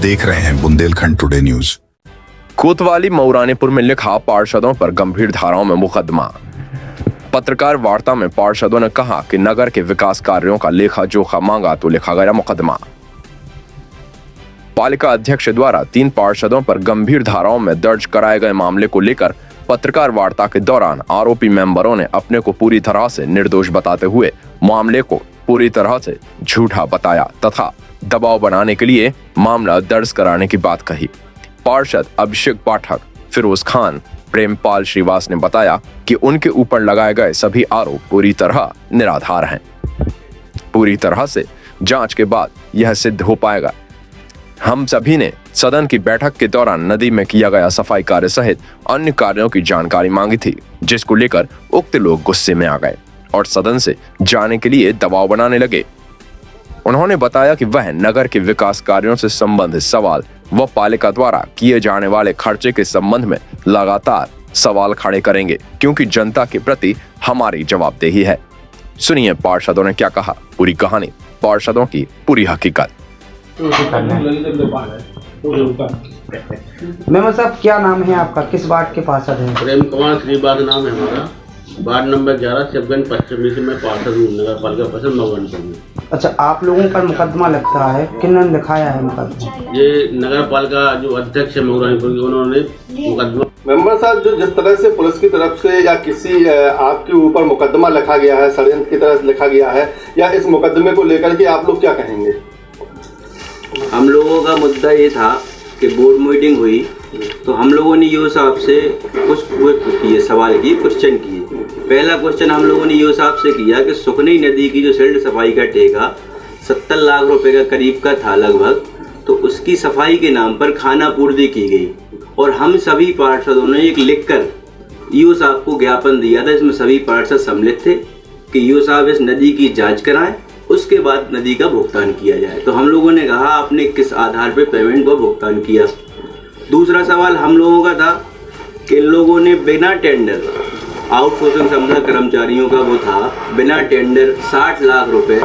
देख रहे हैं बुंदेलखंड टुडे न्यूज। कोतवाली मऊरानीपुर में लिखा पार्षदों पर गंभीर धाराओं में मुकदमा। पत्रकार वार्ता में पार्षदों ने कहा कि नगर के विकास कार्यों का लेखा जोखा मांगा तो लिखा गया मुकदमा। पालिका अध्यक्ष द्वारा 3 पार्षदों पर गंभीर धाराओं में दर्ज कराए गए मामले को लेकर पत्रकार वार्ता के दौरान आरोपी मेंबरों ने अपने को पूरी तरह से निर्दोष बताते हुए मामले को पूरी तरह से झूठा बताया तथा दबाव बनाने के लिए मामला दर्ज कराने की बात कही। पार्षद अभिषेक पाठक, फिरोज खान, प्रेमपाल श्रीवास ने बताया कि उनके ऊपर लगाए गए सभी आरोप पूरी तरह निराधार हैं। पूरी तरह से जांच के बाद यह सिद्ध हो पाएगा। हम सभी ने सदन की बैठक के दौरान नदी में किया गया सफाई कार्य सहित अन्य कार्यों की जानकारी मांगी थी, जिसको लेकर उक्त लोग गुस्से में आ गए और सदन से जाने के लिए दबाव बनाने लगे। उन्होंने बताया कि वह नगर के विकास कार्यों से संबंधित सवाल व पालिका द्वारा किए जाने वाले खर्चे के संबंध में लगातार सवाल खड़े करेंगे, क्योंकि जनता के प्रति हमारी जवाबदेही है। सुनिए पार्षदों ने क्या कहा, पूरी कहानी, पार्षदों की पूरी हकीकत। मेम साहब, क्या नाम है आपका, किस वार्ड के पार्षद हैं? प्रेम कुमार श्रीवास नाम है हमारा। वार्ड नंबर 11 शिवगंज पश्चिमी से मैं पार्षद हूँ, नगर पालिका परिषद मऊरानीपुर में। अच्छा, आप लोगों पर मुकदमा लगता है, किन्होंने लिखाया है मुकदमा? ये नगर पालिका जो अध्यक्ष है मऊरानीपुर के, उन्होंने मुकदमा। मेंबर साहब, जो जिस तरह से पुलिस की तरफ से या किसी आपके ऊपर मुकदमा लिखा गया है, षड्यंत्र की तरह से लिखा गया है, या इस मुकदमे को लेकर के आप लोग क्या कहेंगे? हम लोगों का मुद्दा ये था कि बोर्ड मीटिंग हुई तो हम लोगों ने ईओ साहब से कुछ किए, सवाल किए, क्वेश्चन किए। पहला क्वेश्चन हम लोगों ने ईओ साहब से किया कि सुकनी नदी की जो सिल्ट सफाई का ठेका 70 लाख रुपए का करीब का था लगभग, तो उसकी सफाई के नाम पर खाना पूर्ति की गई और हम सभी पार्षदों ने एक लिखकर ईओ साहब को ज्ञापन दिया था। इसमें सभी पार्षद सम्मिलित थे कि ईओ साहब इस नदी की जाँच कराएं, उसके बाद नदी का भुगतान किया जाए। तो हम लोगों ने कहा आपने किस आधार पे पेमेंट का भुगतान किया। दूसरा सवाल हम लोगों का था कि लोगों ने बिना टेंडर, आउटसोर्सिंग संबंध कर्मचारियों का वो था, बिना टेंडर 60 लाख रुपए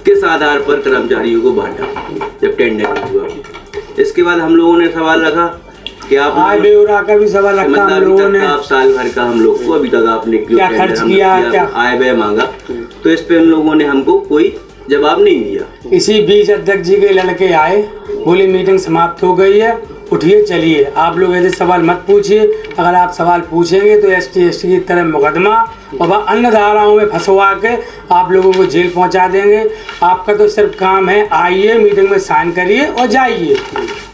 किस आधार पर कर्मचारियों को बांटा जब टेंडर नहीं हुआ। इसके बाद हम लोगों ने सवाल रखा कि आप आय ब्यौरा का भी सवाल रखा हम लोगों ने। आप साल भर का हम लोग को अभी तक आपने क्या खर्च किया, क्या आय व्यय मांगा, तो इस पे उन लोगों ने हमको कोई जवाब नहीं दिया। इसी बीच अध्यक्ष जी के लड़के आए, बोले मीटिंग समाप्त हो गई है, उठिए चलिए, आप लोग ऐसे सवाल मत पूछिए, अगर आप सवाल पूछेंगे तो ST की तरह मुकदमा और वह अन्य धाराओं में फंसवा के आप लोगों को जेल पहुंचा देंगे। आपका तो सिर्फ काम है, आइए मीटिंग में साइन करिए और जाइए,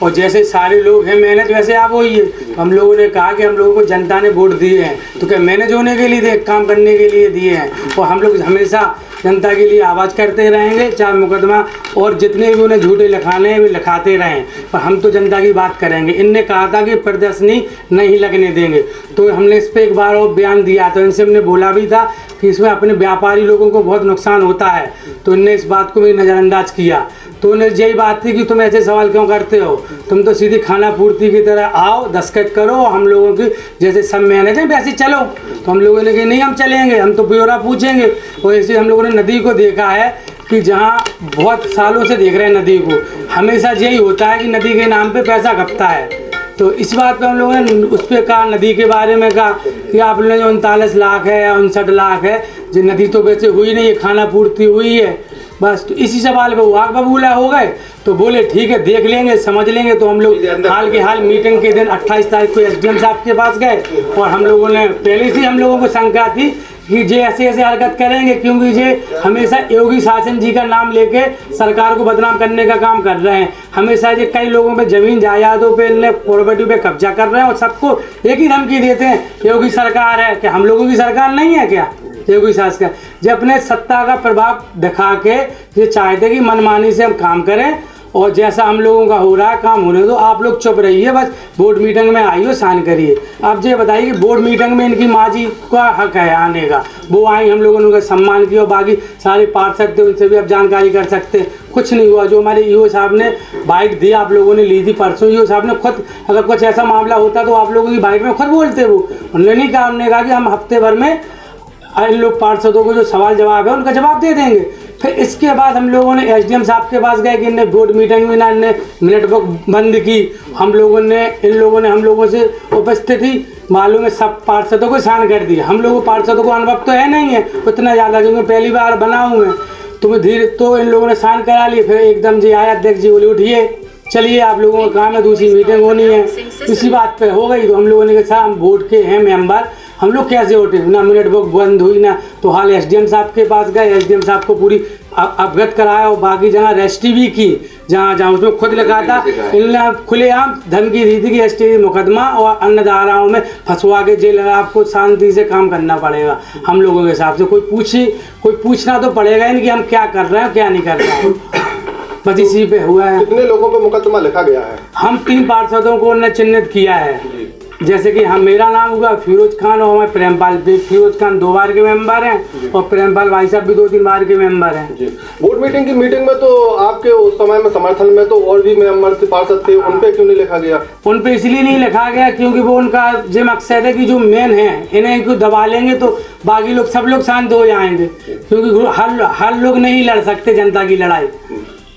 और जैसे सारे लोग हैं मैनेज वैसे आप होइए। हम लोगों ने कहा कि हम लोगों को जनता ने वोट दिए हैं तो क्या मैनेज होने के लिए, काम करने के लिए दिए हैं, और हम लोग हमेशा जनता के लिए आवाज़ करते रहेंगे, चाहे मुकदमा और जितने भी उन्हें झूठे लिखाने हैं वे लिखाते रहें, पर हम तो जनता की बात करेंगे। इनने कहा था कि प्रदर्शनी नहीं लगने देंगे, तो हमने इस पर एक बार और बयान दिया, तो इनसे हमने बोला भी था कि इसमें अपने व्यापारी लोगों को बहुत नुकसान होता है, तो इनने इस बात को भी नज़रअंदाज किया। तो उन्हें यही बात थी कि तुम ऐसे सवाल क्यों करते हो, तुम तो सीधी खाना पूर्ति की तरह आओ, दस्तखत करो, हम लोगों की जैसे सब मैनेज हैं वैसे चलो। तो हम लोगों ने कहा नहीं हम चलेंगे, हम तो ब्यौरा पूछेंगे। और ऐसे हम लोगों ने नदी को देखा है कि जहाँ बहुत सालों से देख रहे हैं नदी को, हमेशा यही होता है कि नदी के नाम पे पैसा खपता है। तो इस बात पे हम लोगों ने उस पर कहा, नदी के बारे में कहा कि आप लोगों ने जो 39 लाख है या 59 लाख है, जो नदी तो वैसे हुई नहीं है, खाना पूर्ति हुई है बस। तो इसी सवाल पे वो आग बबूला हो गए, तो बोले ठीक है देख लेंगे, समझ लेंगे। तो हम लोग हाल के हाल मीटिंग के दिन 28 तारीख को SDM साहब के पास गए, और हम लोगों ने पहले से हम लोगों को शंका थी कि ये ऐसे ऐसे हरकत करेंगे, क्योंकि ये हमेशा योगी शासन जी का नाम लेके सरकार को बदनाम करने का काम कर रहे हैं। हमेशा ये कई लोगों पे जमीन जायदादों पे, प्रॉपर्टी पे कब्जा कर रहे हैं, और सबको एक ही धमकी देते हैं योगी सरकार है। क्या हम लोगों की सरकार नहीं है क्या योगी शासन का? जो अपने सत्ता का प्रभाव दिखा के ये चाहते कि मनमानी से हम काम करें, और जैसा हम लोगों का हो रहा है काम होने दो, आप लोग चुप रहिए, बस बोर्ड मीटिंग में आइए साइन करिए। अब ये बताइए कि बोर्ड मीटिंग में इनकी माँ जी का हक है आने का, वो आई, हम लोगों ने उनका सम्मान किया, और बाकी सारे पार्षद थे उनसे भी आप जानकारी कर सकते। कुछ नहीं हुआ। जो हमारे ईओ साहब ने बाइट दी, आप लोगों ने ली थी परसों, ईओ साहब ने खुद, अगर कुछ ऐसा मामला होता तो आप लोगों की बाइट में खुद बोलते। वो उन्होंने नहीं कहा, हमने कहा कि हम हफ्ते भर में इन लोग पार्षदों को जो सवाल जवाब है उनका जवाब दे देंगे। फिर इसके बाद हम लोगों ने एसडीएम साहब के पास गए कि इनने बोर्ड मीटिंग में ना इनने मिनट बुक बंद की। हम लोगों से उपस्थिति मालूम है सब पार्षदों को साइन कर दिया। हम लोगों पार्षदों को अनुभव तो है नहीं है उतना ज़्यादा, क्योंकि पहली बार बना हूँ मैं, तो इन लोगों ने साइन करा लिए। फिर एकदम जी आया अध्यक्ष जी बोले उठिए चलिए आप लोगों का काम है, दूसरी मीटिंग होनी है। इसी बात पे हो गई। तो हम लोगों ने कहा हम वोट के हैं मेंबर, हम लोग कैसे उठे, ना मिनट बुक बंद हुई ना। तो हाल एसडीएम साहब के पास गए, एसडीएम साहब को पूरी अवगत कराया और बाकी जगह रजिस्ट्री भी की जहाँ उसमें खुद लिखा था इनने खुलेआम धमकी दी थी कि एसटी मुकदमा और अन्य धाराओं में फंसवा के जेल आपको शांति से काम करना पड़ेगा। हम लोगों के हिसाब से कोई पूछना तो पड़ेगा ही नहीं कि हम क्या कर रहे हैं क्या नहीं कर रहे हैं। बस इसी पे हुआ है। कितने लोगों पे मुकदमा लिखा गया है? हम 3 पार्षदों को उन्हें चिन्हित किया है, जैसे कि मेरा नाम हुआ फिरोज खान और हमारे प्रेमपाल। फिरोज खान 2 बार के मेंबर हैं और प्रेमपाल भाई साहब भी 2-3 बार के मेंबर हैं। बोर्ड मीटिंग में तो आपके उस समय में समर्थन में तो और भी मेंबर पार्षद थे, उन पे क्यों नहीं लिखा गया? उन पे इसलिए नहीं लिखा गया क्योंकि वो उनका जो मकसद है कि जो मेन है इन्हें क्यों दबा लेंगे तो बाकी लोग सब लोग शांत हो जाएंगे, क्योंकि हर लोग नहीं लड़ सकते जनता की लड़ाई।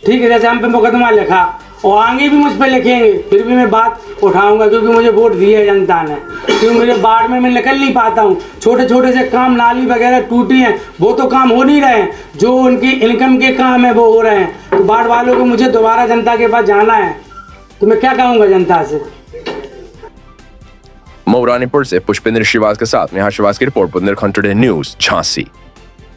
ठीक है, जैसे हम पे मुकदमा लिखा और आगे भी मुझ पे लिखेंगे फिर भी मैं बात उठाऊंगा, क्योंकि मुझे वोट दिया है जनता ने। क्योंकि मेरे बाढ़ में मैं निकल नहीं पाता हूँ, छोटे छोटे से काम नाली वगैरह टूटी हैं वो तो काम हो नहीं रहे हैं, जो उनकी इनकम के काम है वो हो रहे हैं। तो बाढ़ वालों को मुझे दोबारा जनता के पास जाना है, तो मैं क्या कहूँगा जनता से। मऊरानीपुर से पुष्पेंद्र श्रीवास के साथ नेहा श्रीवास की report, Bundelkhand today news, Jhansi.